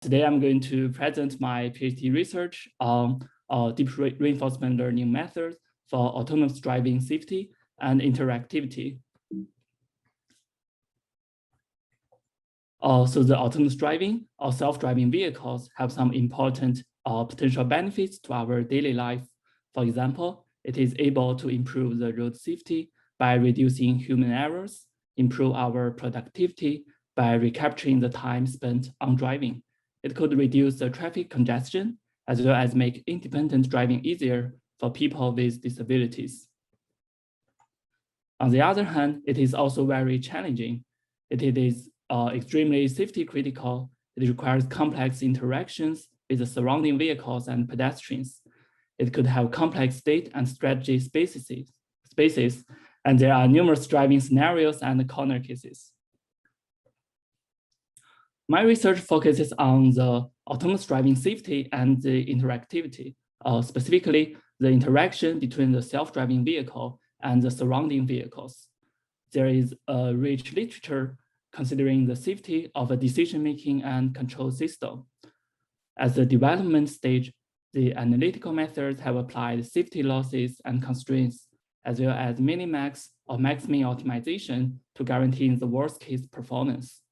Today, I'm going to present my PhD research on deep reinforcement learning methods for autonomous driving safety and interactivity. So the autonomous driving or self-driving vehicles have some important potential benefits to our daily life. For example, it is able to improve the road safety by reducing human errors, improve our productivity by recapturing the time spent on driving. It could reduce the traffic congestion, as well as make independent driving easier for people with disabilities. On the other hand, it is also very challenging. It is extremely safety critical. It requires complex interactions with the surrounding vehicles and pedestrians. It could have complex state and strategy spaces, and there are numerous driving scenarios and corner cases. My research focuses on the autonomous driving safety and the interactivity, specifically the interaction between the self-driving vehicle and the surrounding vehicles. There is a rich literature considering the safety of a decision-making and control system. At the development stage, the analytical methods have applied safety losses and constraints, as well as minimax or max-min optimization to guarantee the worst-case performance.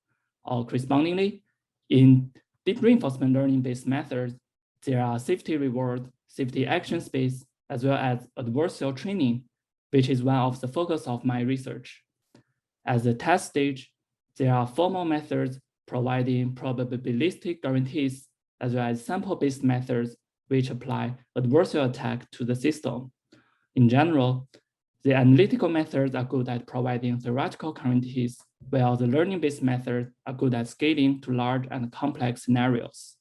Correspondingly, in deep reinforcement learning-based methods, there are safety reward, safety action space, as well as adversarial training, which is one of the focus of my research. At the test stage, there are formal methods providing probabilistic guarantees, as well as sample-based methods which apply adversarial attack to the system. In general, the analytical methods are good at providing theoretical guarantees, while the learning-based methods are good at scaling to large and complex scenarios.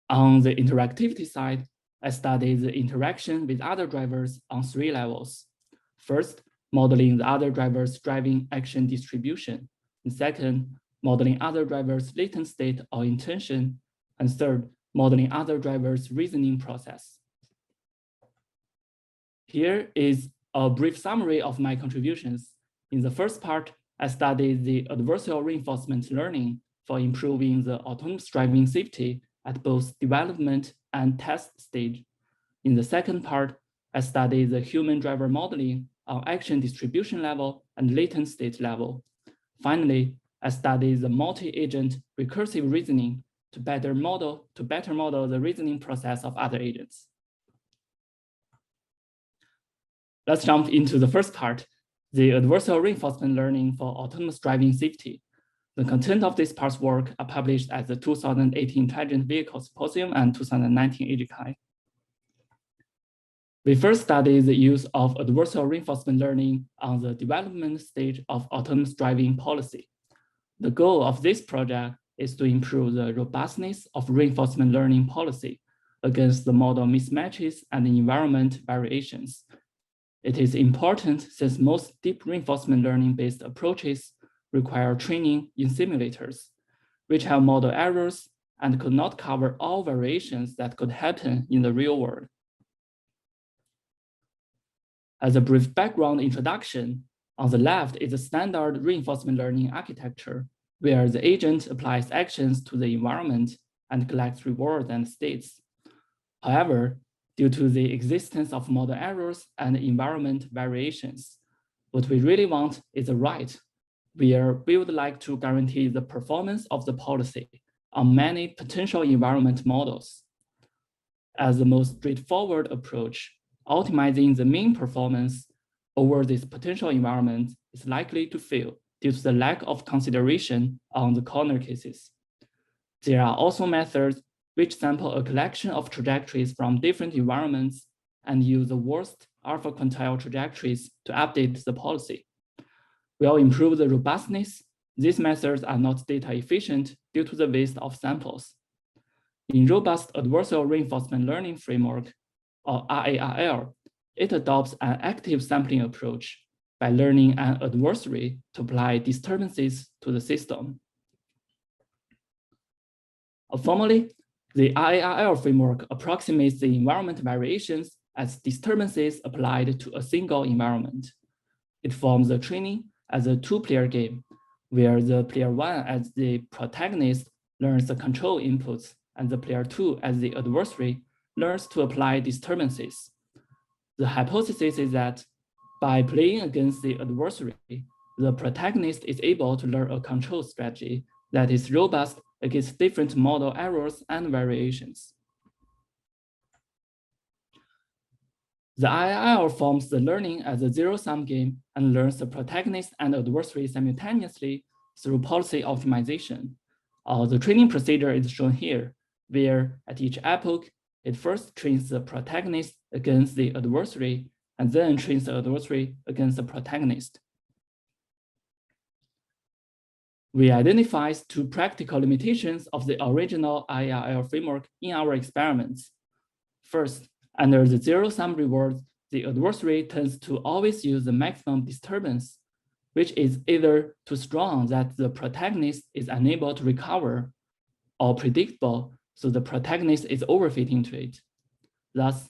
On the interactivity side, I studied the interaction with other drivers on 3 levels. First, modeling the other drivers' driving action distribution. And second, modeling other drivers' latent state or intention. And third, modeling other drivers' reasoning process. Here is a brief summary of my contributions. In the first part, I studied the adversarial reinforcement learning for improving the autonomous driving safety at both development and test stage. In the second part, I studied the human driver modeling on action distribution level and latent state level. Finally, I studied the multi-agent recursive reasoning to better model the reasoning process of other agents. Let's jump into the first part, the adversarial reinforcement learning for autonomous driving safety. The content of this part's work are published at the 2018 Intelligent Vehicle Symposium and 2019 AGCI. We first studied the use of adversarial reinforcement learning on the development stage of autonomous driving policy. The goal of this project is to improve the robustness of reinforcement learning policy against the model mismatches and environment variations. It is important since most deep reinforcement learning-based approaches require training in simulators, which have model errors and could not cover all variations that could happen in the real world. As a brief background introduction, on the left is a standard reinforcement learning architecture, where the agent applies actions to the environment and collects rewards and states. However, due to the existence of model errors and environment variations, what we really want is a right, where we would like to guarantee the performance of the policy on many potential environment models. As the most straightforward approach, optimizing the mean performance over this potential environment is likely to fail due to the lack of consideration on the corner cases. There are also methods which sample a collection of trajectories from different environments and use the worst alpha quantile trajectories to update the policy. While improve the robustness, these methods are not data efficient due to the waste of samples. In robust adversarial reinforcement learning framework, or RARL, it adopts an active sampling approach by learning an adversary to apply disturbances to the system. Formally, the RARL framework approximates the environment variations as disturbances applied to a single environment. It forms the training as a two-player game, where the player 1 as the protagonist learns the control inputs and the player 2 as the adversary learns to apply disturbances. The hypothesis is that by playing against the adversary, the protagonist is able to learn a control strategy that is robust against different model errors and variations. The IIR forms the learning as a zero-sum game and learns the protagonist and adversary simultaneously through policy optimization. The training procedure is shown here, where at each epoch, it first trains the protagonist against the adversary and then trains the adversary against the protagonist. We identified two practical limitations of the original IIR framework in our experiments. First, under the zero-sum reward, the adversary tends to always use the maximum disturbance, which is either too strong that the protagonist is unable to recover, or predictable, so the protagonist is overfitting to it. Thus,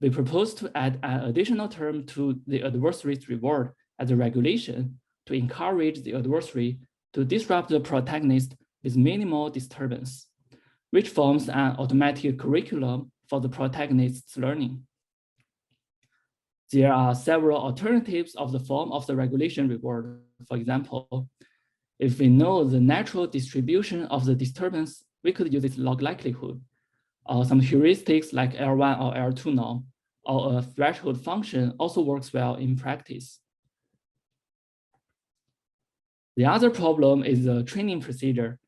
we propose to add an additional term to the adversary's reward as a regulation to encourage the adversary to disrupt the protagonist with minimal disturbance, which forms an automatic curriculum for the protagonist's learning. There are several alternatives of the form of the regulation reward. For example, if we know the natural distribution of the disturbance, we could use its log likelihood, or some heuristics like L1 or L2 norm, or a threshold function also works well in practice. The other problem is the training procedure.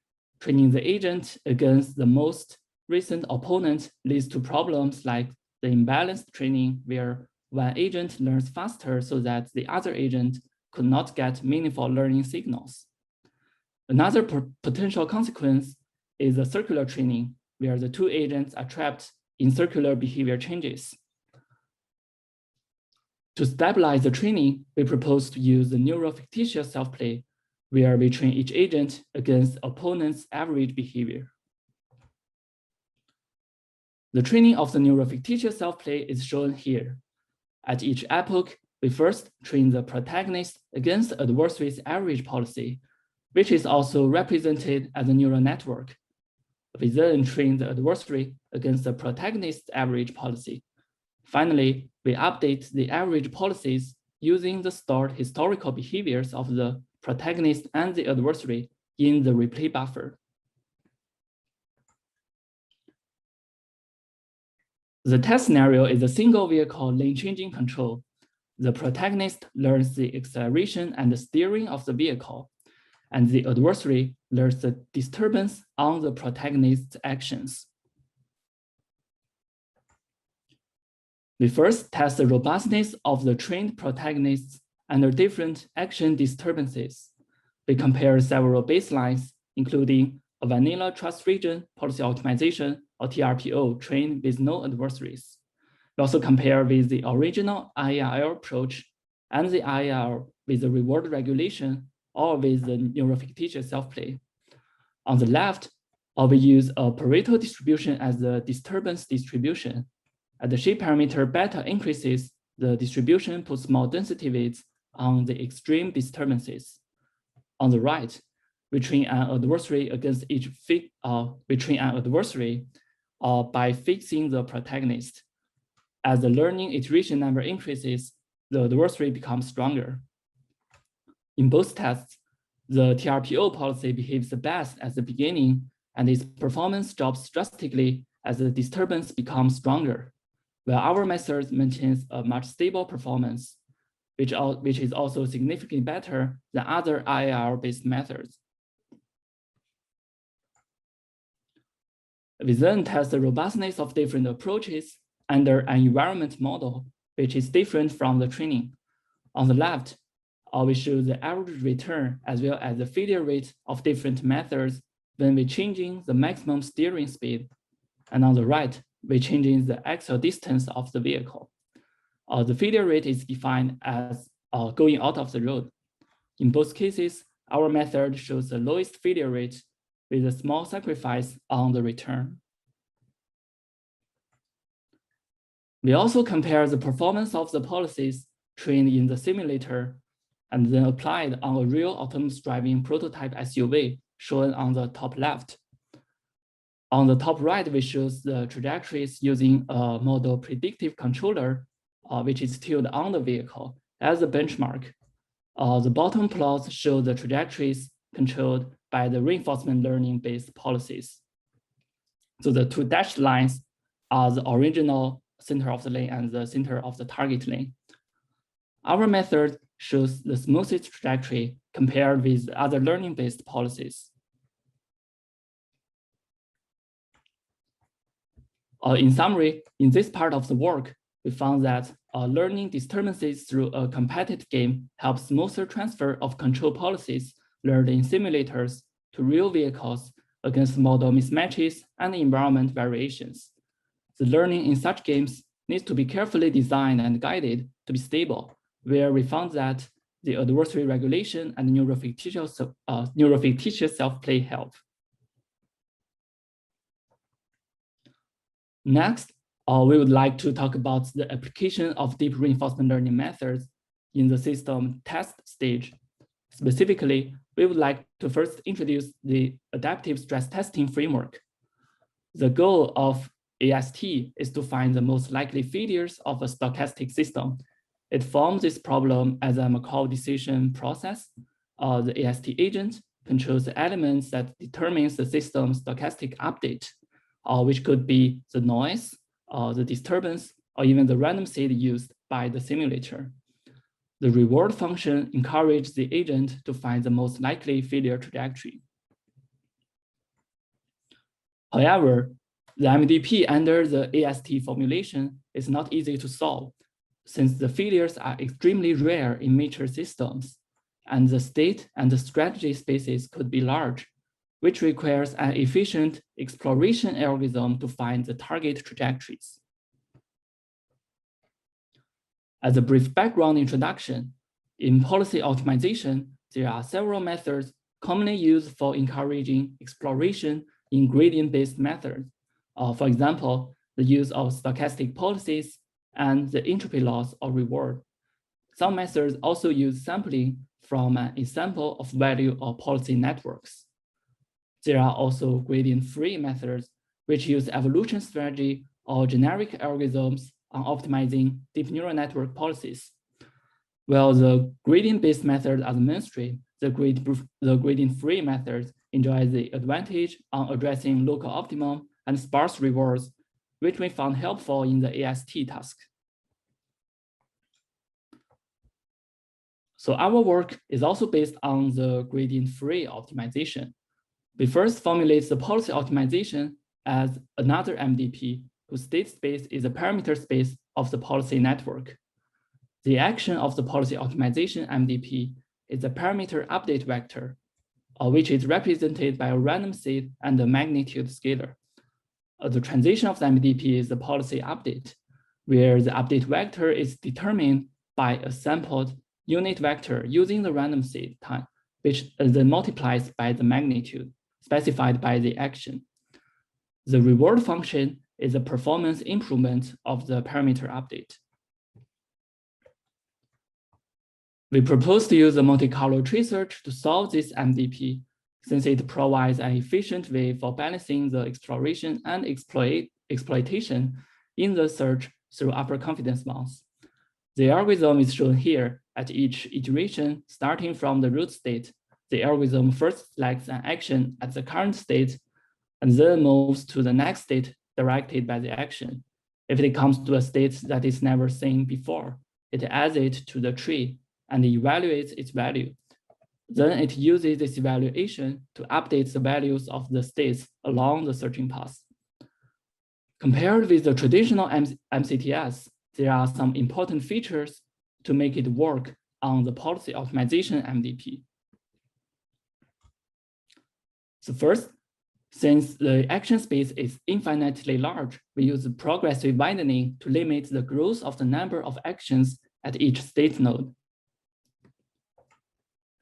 Training the agent against the most recent opponent leads to problems like the imbalanced training, where one agent learns faster so that the other agent could not get meaningful learning signals. Another potential consequence is the circular training, where the two agents are trapped in circular behavior changes. To stabilize the training, we propose to use the neurofictitious self-play, where we train each agent against opponent's average behavior. The training of the neurofictitious self-play is shown here. At each epoch, we first train the protagonist against the adversary's average policy, which is also represented as a neural network. We then train the adversary against the protagonist's average policy. Finally, we update the average policies using the stored historical behaviors of the protagonist and the adversary in the replay buffer. The test scenario is a single vehicle lane changing control. The protagonist learns the acceleration and the steering of the vehicle, and the adversary learns the disturbance on the protagonist's actions. We first test the robustness of the trained protagonists under different action disturbances. We compare several baselines, including a vanilla trust region, policy optimization, or TRPO trained with no adversaries. We also compare with the original IIR approach and the IIR with the reward regulation or with the neurofictitious self-play. On the left, we use a Pareto distribution as the disturbance distribution. As the shape parameter beta increases, the distribution puts more density weights on the extreme disturbances. On the right, we train an adversary against each by fixing the protagonist. As the learning iteration number increases, the adversary becomes stronger. In both tests, the TRPO policy behaves the best at the beginning, and its performance drops drastically as the disturbance becomes stronger, while our method maintains a much stable performance, which is also significantly better than other IIR-based methods. We then test the robustness of different approaches under an environment model, which is different from the training. On the left, we show the average return as well as the failure rate of different methods when we're changing the maximum steering speed. And on the right, we're changing the axle distance of the vehicle. The failure rate is defined as going out of the road. In both cases, our method shows the lowest failure rate with a small sacrifice on the return. We also compare the performance of the policies trained in the simulator and then applied on a real autonomous driving prototype SUV shown on the top left. On the top right, we show the trajectories using a model predictive controller, which is tuned on the vehicle as a benchmark. The bottom plots show the trajectories controlled by the reinforcement learning-based policies. So the two dashed lines are the original center of the lane and the center of the target lane. Our method shows the smoothest trajectory compared with other learning-based policies. In summary, in this part of the work, we found that learning disturbances through a competitive game helps smoother transfer of control policies learned in simulators to real vehicles against model mismatches and environment variations. The learning in such games needs to be carefully designed and guided to be stable, where we found that the adversary regulation and neurofictitious self-play help. Next, we would like to talk about the application of deep reinforcement learning methods in the system test stage. Specifically, we would like to first introduce the adaptive stress testing framework. The goal of AST is to find the most likely failures of a stochastic system. It forms this problem as a Markov decision process. The AST agent controls the elements that determines the system's stochastic update, which could be the noise, the disturbance, or even the random seed used by the simulator. The reward function encourages the agent to find the most likely failure trajectory. However, the MDP under the AST formulation is not easy to solve, since the failures are extremely rare in mature systems, and the state and the strategy spaces could be large, which requires an efficient exploration algorithm to find the target trajectories. As a brief background introduction, in policy optimization, there are several methods commonly used for encouraging exploration in gradient-based methods. For example, the use of stochastic policies and the entropy loss or reward. Some methods also use sampling from an ensemble of value or policy networks. There are also gradient-free methods which use evolution strategy or generic algorithms on optimizing deep neural network policies. While the gradient-based methods are the mainstream, the gradient-free methods enjoy the advantage on addressing local optimum and sparse rewards, which we found helpful in the AST task. So our work is also based on the gradient-free optimization. We first formulate the policy optimization as another MDP whose state space is a parameter space of the policy network. The action of the policy optimization MDP is a parameter update vector, which is represented by a random seed and a magnitude scalar. The transition of the MDP is the policy update, where the update vector is determined by a sampled unit vector using the random seed time, which then multiplies by the magnitude specified by the action. The reward function is a performance improvement of the parameter update. We propose to use a Monte Carlo tree search to solve this MDP, since it provides an efficient way for balancing the exploration and exploitation in the search through upper confidence bounds. The algorithm is shown here. At each iteration, starting from the root state, the algorithm first selects an action at the current state and then moves to the next state directed by the action. If it comes to a state that is never seen before, it adds it to the tree and evaluates its value. Then it uses this evaluation to update the values of the states along the searching path. Compared with the traditional MCTS, there are some important features to make it work on the policy optimization MDP. So first, since the action space is infinitely large, we use progressive widening to limit the growth of the number of actions at each state node.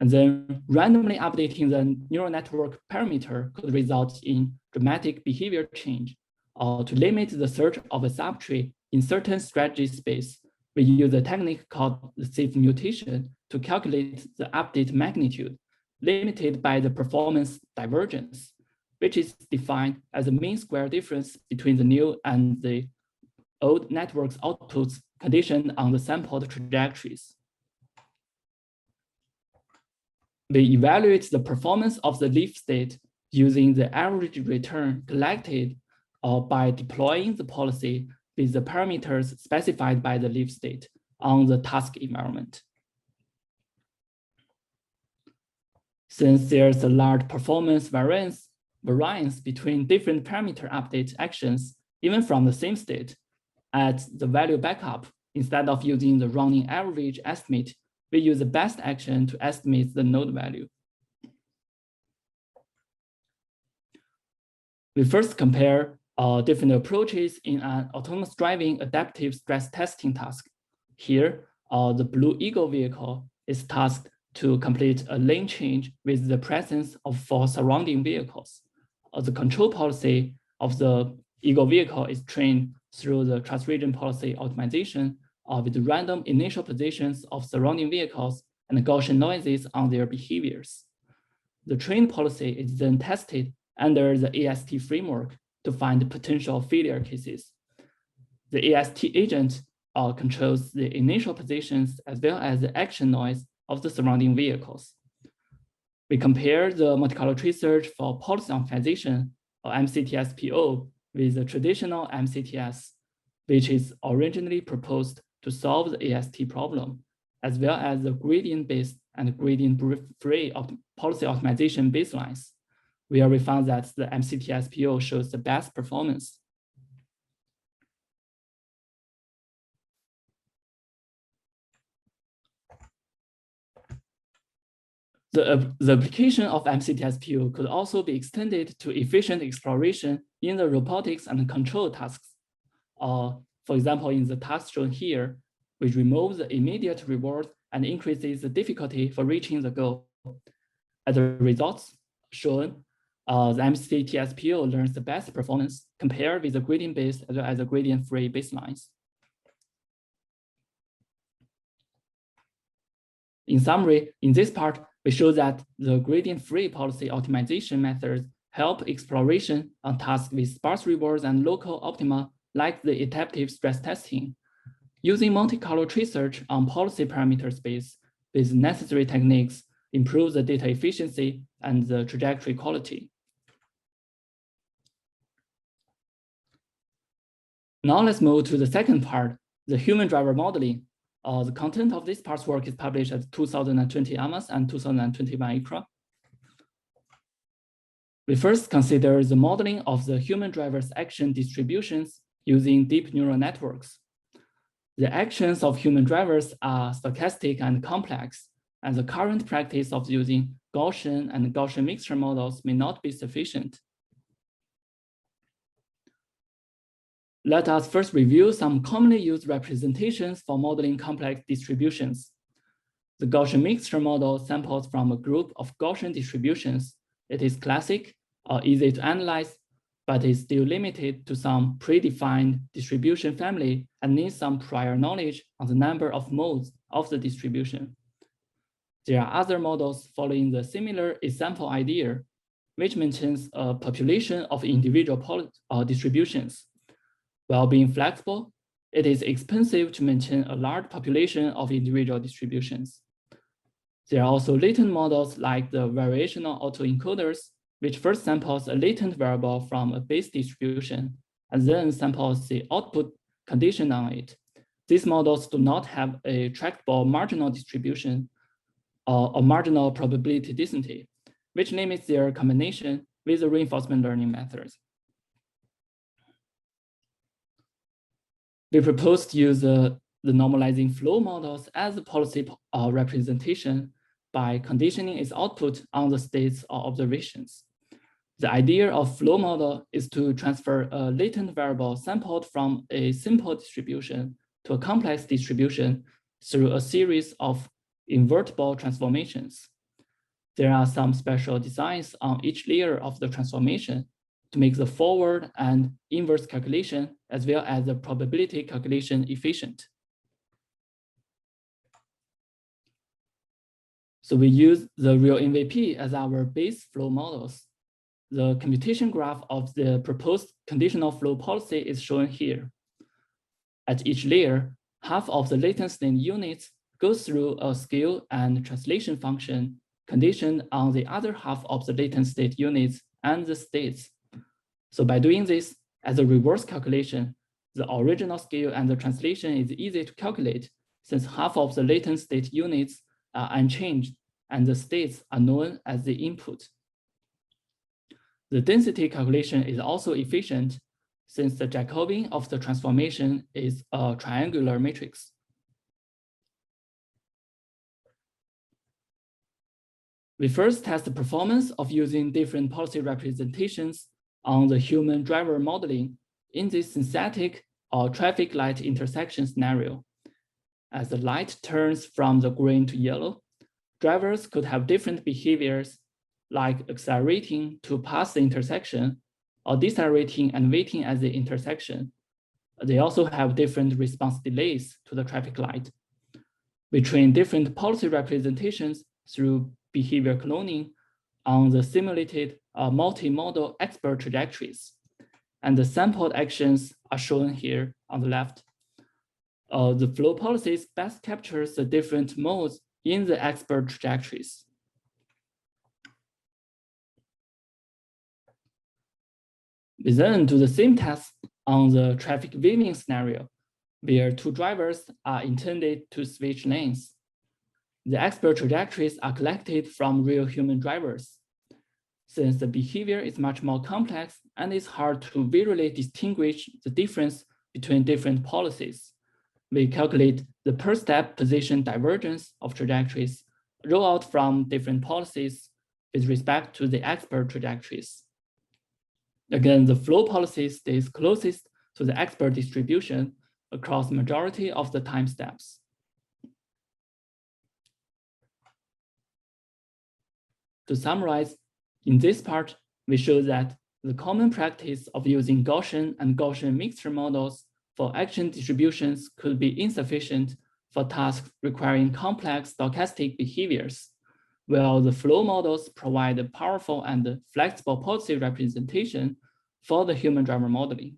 And then randomly updating the neural network parameter could result in dramatic behavior change. Or to limit the search of a subtree in certain strategy space, we use a technique called the safe mutation to calculate the update magnitude, limited by the performance divergence, which is defined as the mean square difference between the new and the old network's outputs conditioned on the sampled trajectories. We evaluate the performance of the leaf state using the average return collected by deploying the policy with the parameters specified by the leaf state on the task environment. Since there's a large performance variance between different parameter update actions, even from the same state, at the value backup, instead of using the running average estimate, we use the best action to estimate the node value. We first compare different approaches in an autonomous driving adaptive stress testing task. Here, the Blue Eagle vehicle is tasked to complete a lane change with the presence of 4 surrounding vehicles. The control policy of the Eagle vehicle is trained through the trans-region policy optimization with random initial positions of surrounding vehicles and Gaussian noises on their behaviors. The trained policy is then tested under the AST framework to find potential failure cases. The AST agent controls the initial positions as well as the action noise of the surrounding vehicles. We compare the multi-color tree search for policy optimization, or MCTS-PO, with the traditional MCTS, which is originally proposed to solve the AST problem, as well as the gradient-based and gradient-free policy optimization baselines, where we found that the MCTS-PO shows the best performance. The application of MCTS-PO could also be extended to efficient exploration in the robotics and control tasks. For example, in the task shown here, we remove the immediate reward and increases the difficulty for reaching the goal. As the results shown, the MCTS-PO learns the best performance compared with the gradient-based as well as the gradient-free baselines. In summary, in this part, we show that the gradient-free policy optimization methods help exploration on tasks with sparse rewards and local optima, like the adaptive stress testing. Using multi-color tree search on policy parameter space with necessary techniques improves the data efficiency and the trajectory quality. Now let's move to the second part, the human driver modeling. The content of this part's work is published at 2020 AMAS and 2021 ICRA. We first consider the modeling of the human driver's action distributions using deep neural networks. The actions of human drivers are stochastic and complex, and the current practice of using Gaussian and Gaussian mixture models may not be sufficient. Let us first review some commonly used representations for modeling complex distributions. The Gaussian mixture model samples from a group of Gaussian distributions. It is classic, easy to analyze, but is still limited to some predefined distribution family and needs some prior knowledge on the number of modes of the distribution. There are other models following the similar example idea, which maintains a population of individual distributions. While being flexible, it is expensive to maintain a large population of individual distributions. There are also latent models like the variational autoencoders, which first samples a latent variable from a base distribution and then samples the output condition on it. These models do not have a tractable marginal distribution or a marginal probability density, which limits their combination with the reinforcement learning methods. We propose to use the normalizing flow models as a policy representation by conditioning its output on the states or observations. The idea of flow model is to transfer a latent variable sampled from a simple distribution to a complex distribution through a series of invertible transformations. There are some special designs on each layer of the transformation to make the forward and inverse calculation as well as the probability calculation efficient. So we use the real MVP as our base flow models. The computation graph of the proposed conditional flow policy is shown here. At each layer, half of the latent state units goes through a scale and translation function conditioned on the other half of the latent state units and the states. So by doing this, as a reverse calculation, the original scale and the translation is easy to calculate since half of the latent state units are unchanged and the states are known as the input. The density calculation is also efficient since the Jacobian of the transformation is a triangular matrix. We first test the performance of using different policy representations on the human driver modeling in this synthetic or traffic light intersection scenario. As the light turns from the green to yellow, drivers could have different behaviors like accelerating to pass the intersection or decelerating and waiting at the intersection. They also have different response delays to the traffic light. We train different policy representations through behavior cloning on the simulated multimodal expert trajectories. And the sampled actions are shown here on the left. The flow policies best captures the different modes in the expert trajectories. We then do the same test on the traffic weaving scenario, where two drivers are intended to switch lanes. The expert trajectories are collected from real human drivers. Since the behavior is much more complex and it's hard to visually distinguish the difference between different policies, we calculate the per step position divergence of trajectories roll out from different policies with respect to the expert trajectories. Again, the flow policy stays closest to the expert distribution across the majority of the time steps. To summarize, in this part, we show that the common practice of using Gaussian and Gaussian mixture models for action distributions could be insufficient for tasks requiring complex stochastic behaviors, while the flow models provide a powerful and flexible policy representation for the human driver modeling.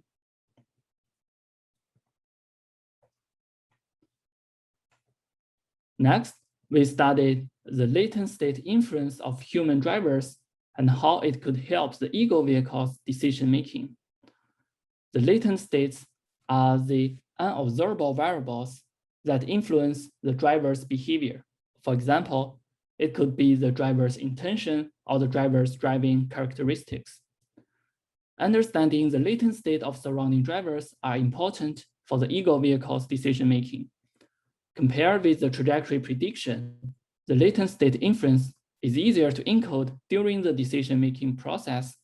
Next, we studied the latent state inference of human drivers and how it could help the ego vehicle's decision-making. The latent states are the unobservable variables that influence the driver's behavior. For example, it could be the driver's intention or the driver's driving characteristics. Understanding the latent state of surrounding drivers are important for the ego vehicle's decision-making. Compared with the trajectory prediction, the latent state inference is easier to encode during the decision-making process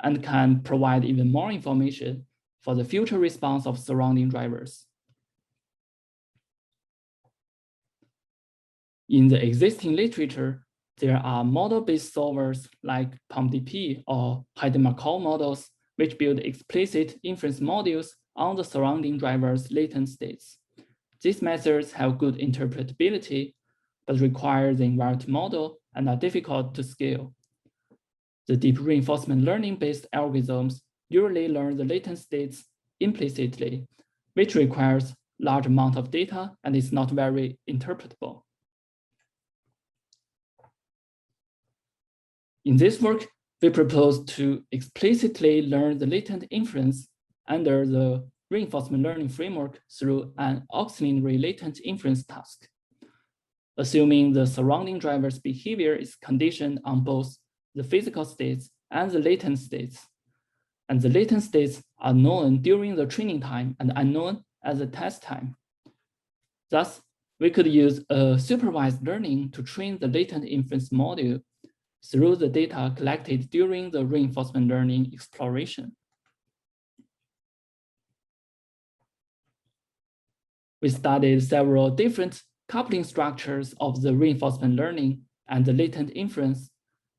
and can provide even more information for the future response of surrounding drivers. In the existing literature, there are model-based solvers like POMDP or Heide-Markov models, which build explicit inference modules on the surrounding drivers' latent states. These methods have good interpretability, but require the environment model and are difficult to scale. The deep reinforcement learning-based algorithms usually learn the latent states implicitly, which requires large amount of data and is not very interpretable. In this work, we propose to explicitly learn the latent inference under the reinforcement learning framework through an auxiliary latent inference task. Assuming the surrounding driver's behavior is conditioned on both the physical states and the latent states, and the latent states are known during the training time and unknown at the test time. Thus, we could use a supervised learning to train the latent inference module through the data collected during the reinforcement learning exploration. We studied several different coupling structures of the reinforcement learning and the latent inference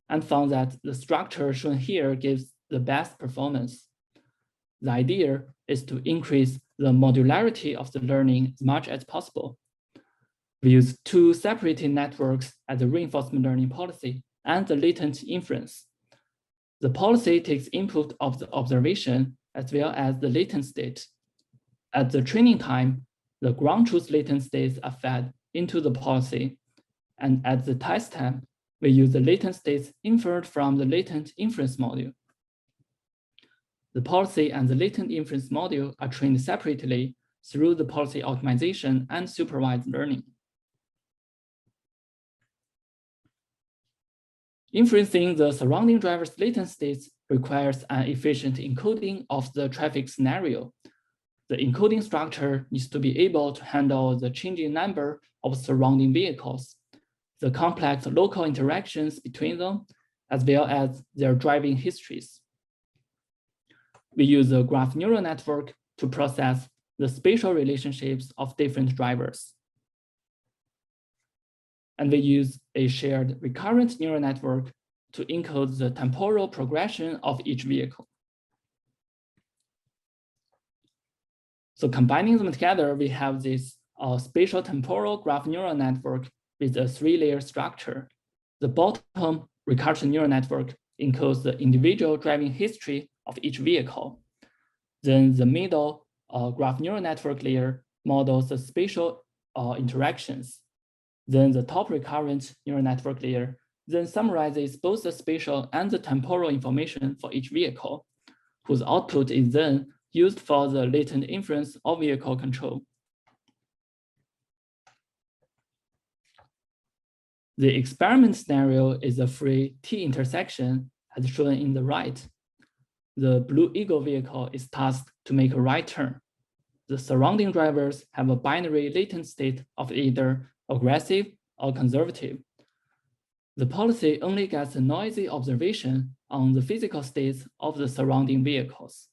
and found that the structure shown here gives the best performance. The idea is to increase the modularity of the learning as much as possible. We use two separated networks as the reinforcement learning policy and the latent inference. The policy takes input of the observation as well as the latent state. At the training time, the ground truth latent states are fed into the policy. And at the test time, we use the latent states inferred from the latent inference module. The policy and the latent inference module are trained separately through the policy optimization and supervised learning. Inferencing the surrounding driver's latent states requires an efficient encoding of the traffic scenario. The encoding structure needs to be able to handle the changing number of surrounding vehicles, the complex local interactions between them, as well as their driving histories. We use the graph neural network to process the spatial relationships of different drivers. And we use a shared recurrent neural network to encode the temporal progression of each vehicle. So combining them together, we have this spatial temporal graph neural network with a 3-layer structure. The bottom recursion neural network encodes the individual driving history of each vehicle. Then the middle graph neural network layer models the spatial interactions. Then the top recurrent neural network layer then summarizes both the spatial and the temporal information for each vehicle, whose output is then used for the latent inference of vehicle control. The experiment scenario is a free T-intersection as shown in the right. The Blue Eagle vehicle is tasked to make a right turn. The surrounding drivers have a binary latent state of either aggressive or conservative. The policy only gets a noisy observation on the physical states of the surrounding vehicles.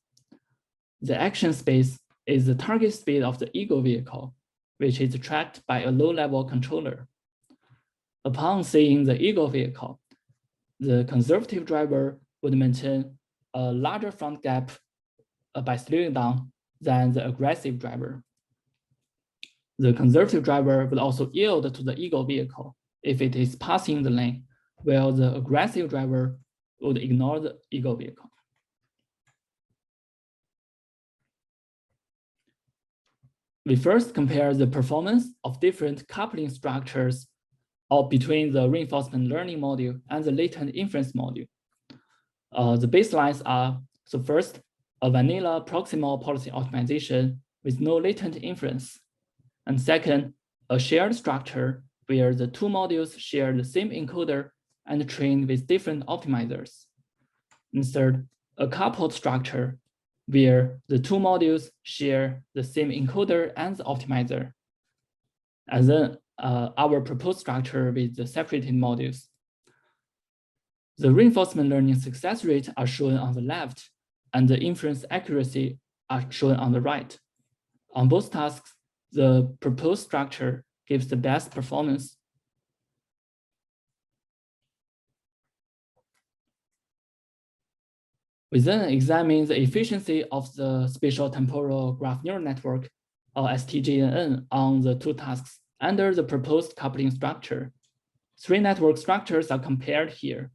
The action space is the target speed of the Eagle vehicle, which is tracked by a low-level controller. Upon seeing the Eagle vehicle, the conservative driver would maintain a larger front gap by slowing down than the aggressive driver. The conservative driver will also yield to the Eagle vehicle if it is passing the lane, while the aggressive driver would ignore the Eagle vehicle. We first compare the performance of different coupling structures between the reinforcement learning module and the latent inference module. The baselines are, so first, a vanilla proximal policy optimization with no latent inference. And second, a shared structure where the two modules share the same encoder and train with different optimizers. And third, a coupled structure where the two modules share the same encoder and the optimizer. And then our proposed structure with the separated modules. The reinforcement learning success rate are shown on the left, and the inference accuracy are shown on the right. On both tasks, the proposed structure gives the best performance. We then examine the efficiency of the spatial temporal graph neural network, or STGNN, on the two tasks under the proposed coupling structure. Three network structures are compared here.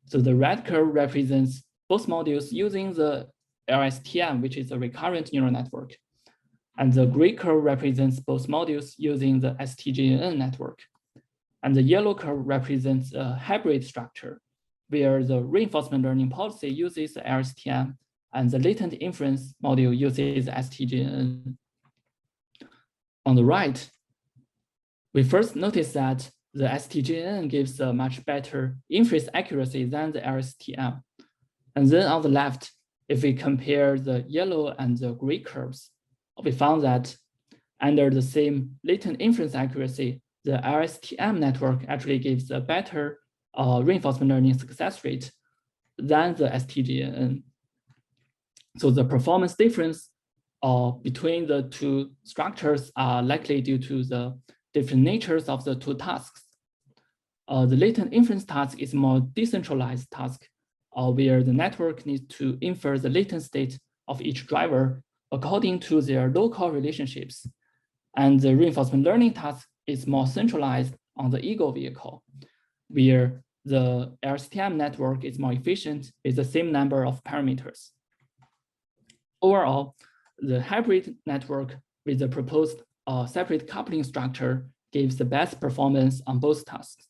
So the red curve represents both modules using the LSTM, which is a recurrent neural network. And the gray curve represents both modules using the STGNN network. And the yellow curve represents a hybrid structure, where the reinforcement learning policy uses the LSTM and the latent inference module uses STGNN. On the right, we first notice that the STGNN gives a much better inference accuracy than the LSTM. And then on the left, if we compare the yellow and the gray curves, we found that under the same latent inference accuracy, the LSTM network actually gives a better reinforcement learning success rate than the STGNN. So the performance difference between the two structures are likely due to the different natures of the two tasks. The latent inference task is a more decentralized task where the network needs to infer the latent state of each driver according to their local relationships. And the reinforcement learning task is more centralized on the ego vehicle, where the LSTM network is more efficient with the same number of parameters. Overall, the hybrid network with the proposed separate coupling structure gives the best performance on both tasks.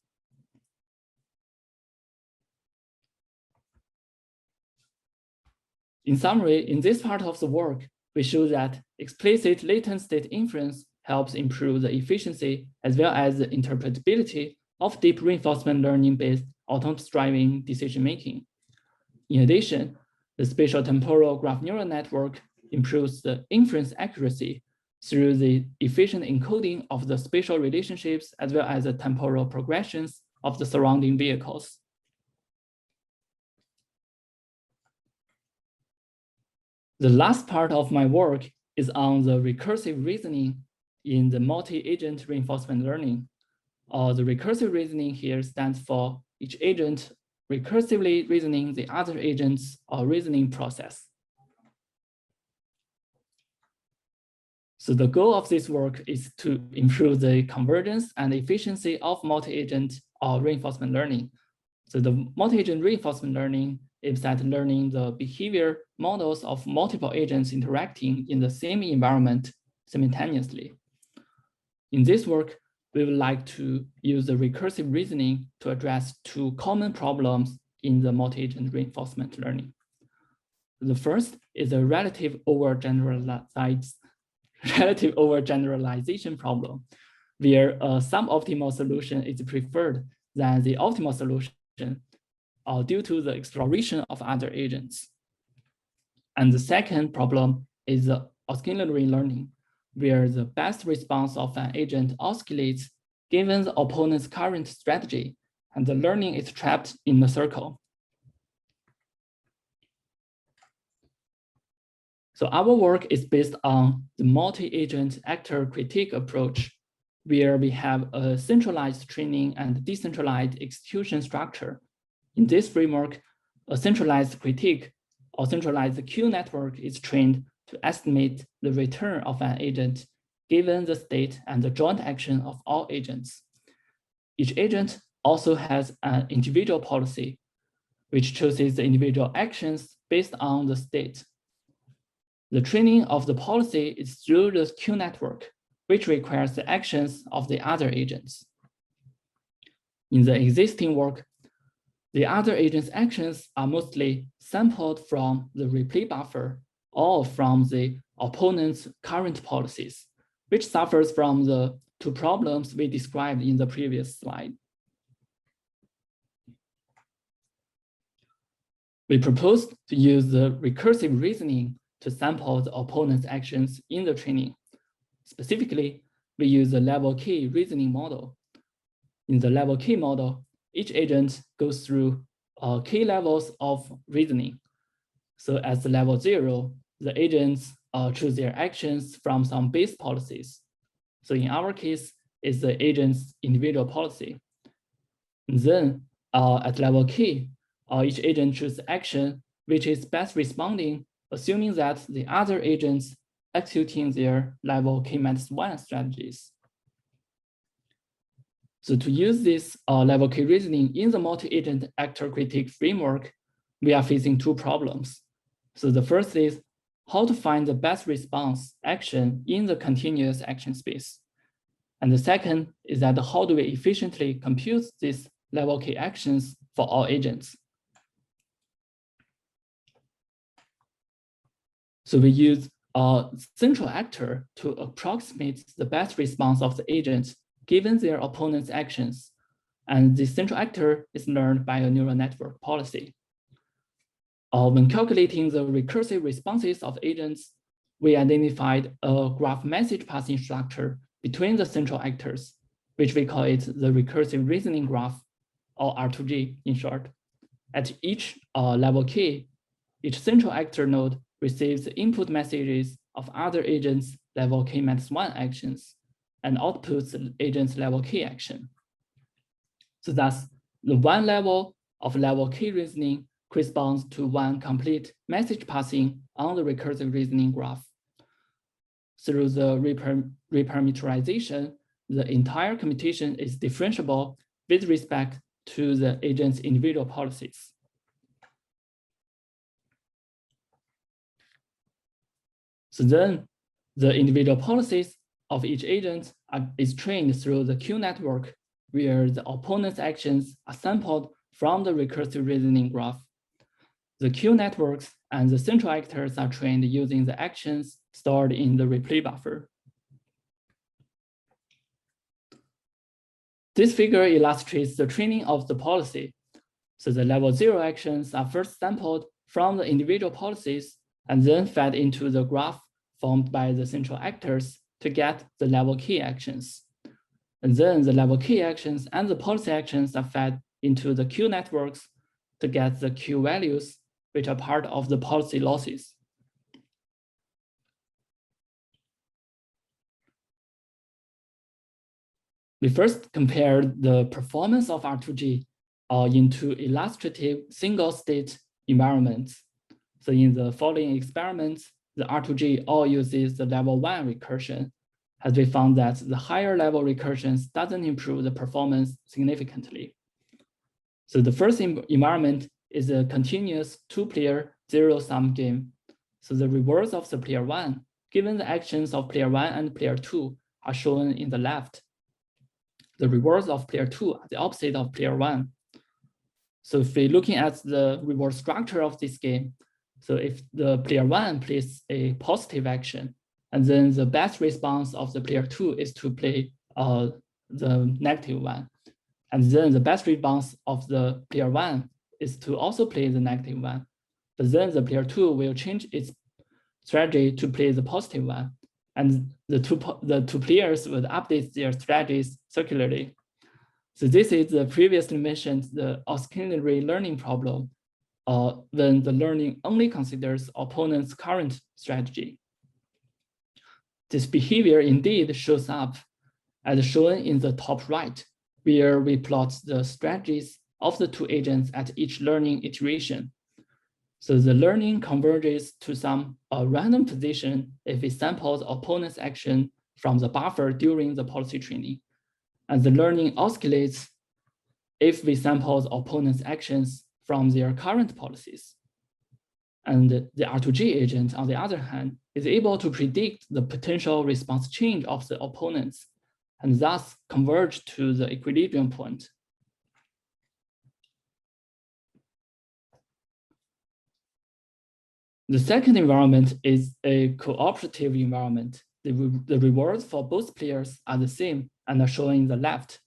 In summary, in this part of the work, we show that explicit latent state inference helps improve the efficiency as well as the interpretability of deep reinforcement learning-based autonomous driving decision-making. In addition, the spatial temporal graph neural network improves the inference accuracy through the efficient encoding of the spatial relationships as well as the temporal progressions of the surrounding vehicles. The last part of my work is on the recursive reasoning in the multi-agent reinforcement learning. The recursive reasoning here stands for each agent recursively reasoning the other agent's reasoning process. So the goal of this work is to improve the convergence and efficiency of multi-agent reinforcement learning. So the multi-agent reinforcement learning is at learning the behavior models of multiple agents interacting in the same environment simultaneously. In this work, we would like to use the recursive reasoning to address two common problems in the multi-agent reinforcement learning. The first is a relative overgeneralization problem, where a suboptimal solution is preferred than the optimal solution due to the exploration of other agents. And the second problem is the oscillatory learning, where the best response of an agent oscillates given the opponent's current strategy, and the learning is trapped in the circle. So our work is based on the multi-agent actor critique approach, where we have a centralized training and decentralized execution structure. In this framework, a centralized critique or centralized Q network is trained to estimate the return of an agent given the state and the joint action of all agents. Each agent also has an individual policy, which chooses the individual actions based on the state. The training of the policy is through the Q network, which requires the actions of the other agents. In the existing work, the other agents' actions are mostly sampled from the replay buffer or from the opponent's current policies, which suffers from the two problems we described in the previous slide. We propose to use the recursive reasoning to sample the opponent's actions in the training. Specifically, we use the level K reasoning model. In the level K model, each agent goes through K levels of reasoning. So at the level 0, the agents choose their actions from some base policies. So in our case, it's the agent's individual policy. And then at level K, each agent chooses action which is best responding, assuming that the other agents executing their level K-1 strategies. So to use this level K reasoning in the multi-agent actor critique framework, we are facing two problems. So the first is how to find the best response action in the continuous action space. And the second is that how do we efficiently compute these level K actions for all agents? So we use a central actor to approximate the best response of the agents given their opponent's actions. And the central actor is learned by a neural network policy. When calculating the recursive responses of agents, we identified a graph message passing structure between the central actors, which we call it the recursive reasoning graph, or R2G in short. At each level K, each central actor node receives the input messages of other agents' level K-1 actions and outputs the agent's level K action. So thus, the one level of level K reasoning corresponds to one complete message passing on the recursive reasoning graph. Through the reparameterization, the entire computation is differentiable with respect to the agent's individual policies. So then the individual policies of each agent is trained through the Q network, where the opponent's actions are sampled from the recursive reasoning graph. The Q networks and the central actors are trained using the actions stored in the replay buffer. This figure illustrates the training of the policy. So the level 0 actions are first sampled from the individual policies and then fed into the graph formed by the central actors to get the level K actions. And then the level K actions and the policy actions are fed into the Q networks to get the Q values, which are part of the policy losses. We first compared the performance of R2G into illustrative single-state environments. So in the following experiments, the R2G all uses the level 1 recursion, as we found that the higher level recursions doesn't improve the performance significantly. So the first environment is a continuous 2-player zero-sum game. So the rewards of the player 1, given the actions of player 1 and player 2, are shown in the left. The rewards of player 2 are the opposite of player 1. So if we're looking at the reward structure of this game, so if the player 1 plays a positive action, and then the best response of the player 2 is to play the negative one. And then the best response of the player 1 is to also play the negative one. But then the player 2 will change its strategy to play the positive one. And the two players would update their strategies circularly. So this is the previously mentioned the auxiliary learning problem, when the learning only considers opponent's current strategy. This behavior indeed shows up as shown in the top right, where we plot the strategies of the two agents at each learning iteration. So the learning converges to some random position if it samples opponent's action from the buffer during the policy training. And the learning oscillates if we sample the opponent's actions from their current policies. And the R2G agent, on the other hand, is able to predict the potential response change of the opponents and thus converge to the equilibrium point. The second environment is a cooperative environment. The rewards for both players are the same and are shown in the left.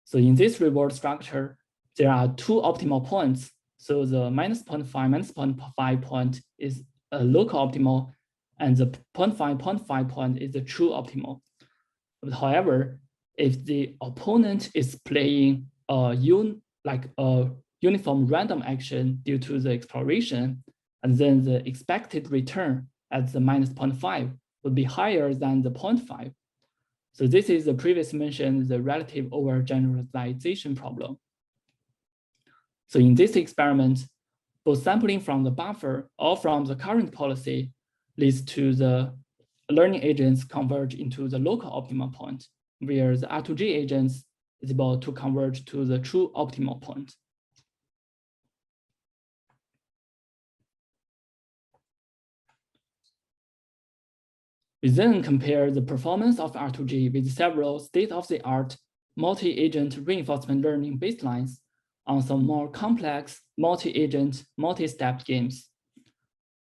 So in this reward structure, there are two optimal points. So the -0.5 point is a local optimal, and the 0.5 point is the true optimal. But however, if the opponent is playing a uniform random action due to the exploration, and then the expected return at the -0.5 would be higher than the 0.5. So this is the previously mentioned the relative overgeneralization problem. So in this experiment, both sampling from the buffer or from the current policy leads to the learning agents converge into the local optimal point, where the R2G agents is able to converge to the true optimal point. We then compare the performance of R2G with several state-of-the-art multi-agent reinforcement learning baselines on some more complex multi-agent, multi-step games.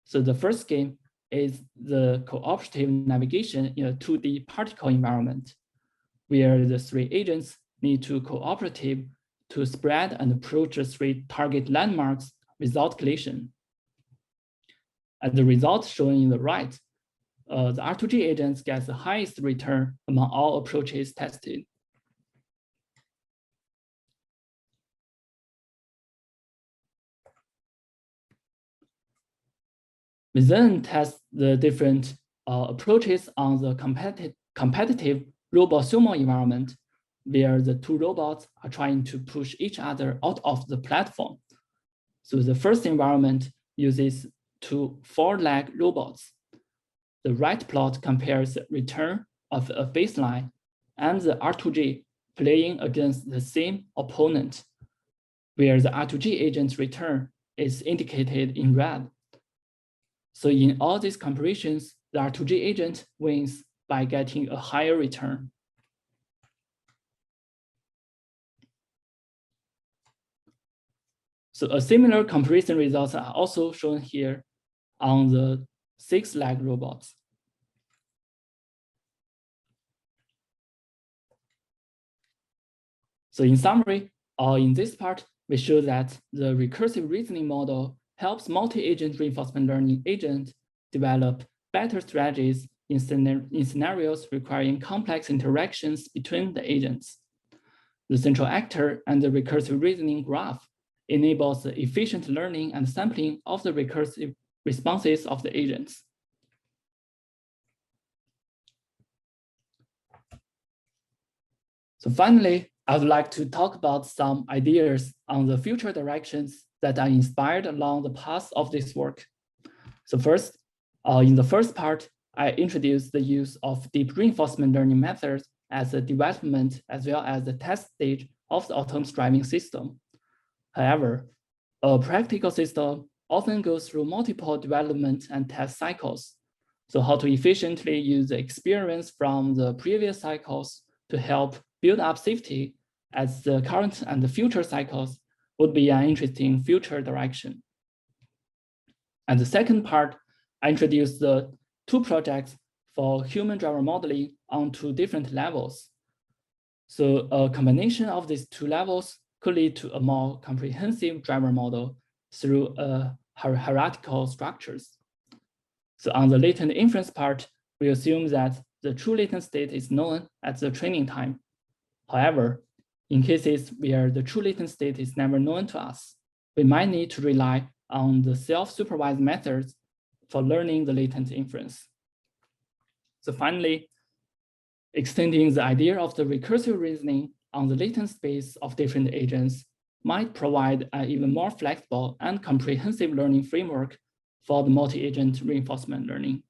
So the first game is the cooperative navigation in a 2D particle environment, where the three agents need to cooperative to spread and approach the three target landmarks without collision. As the result shown in the right, the R2G agents get the highest return among all approaches tested. We then test the different approaches on the competitive robot sumo environment, where the two robots are trying to push each other out of the platform. So the first environment uses two 4-leg robots. The right plot compares the return of a baseline and the R2G playing against the same opponent, where the R2G agent's return is indicated in red. So in all these comparisons, the R2G agent wins by getting a higher return. So a similar comparison results are also shown here on the 6-leg robots. So in summary, in this part, we show that the recursive reasoning model helps multi-agent reinforcement learning agent develop better strategies in scenarios requiring complex interactions between the agents. The central actor and the recursive reasoning graph enables the efficient learning and sampling of the recursive responses of the agents. So finally, I would like to talk about some ideas on the future directions that are inspired along the path of this work. So first, in the first part, I introduced the use of deep reinforcement learning methods as a development as well as the test stage of the autonomous driving system. However, a practical system often goes through multiple development and test cycles. So how to efficiently use the experience from the previous cycles to help build up safety as the current and the future cycles would be an interesting future direction. And the second part, I introduced the 2 projects for human driver modeling on 2 different levels. So a combination of these 2 levels could lead to a more comprehensive driver model through hierarchical structures. So on the latent inference part, we assume that the true latent state is known at the training time. However, in cases where the true latent state is never known to us, we might need to rely on the self-supervised methods for learning the latent inference. So finally, extending the idea of the recursive reasoning on the latent space of different agents might provide an even more flexible and comprehensive learning framework for the multi-agent reinforcement learning.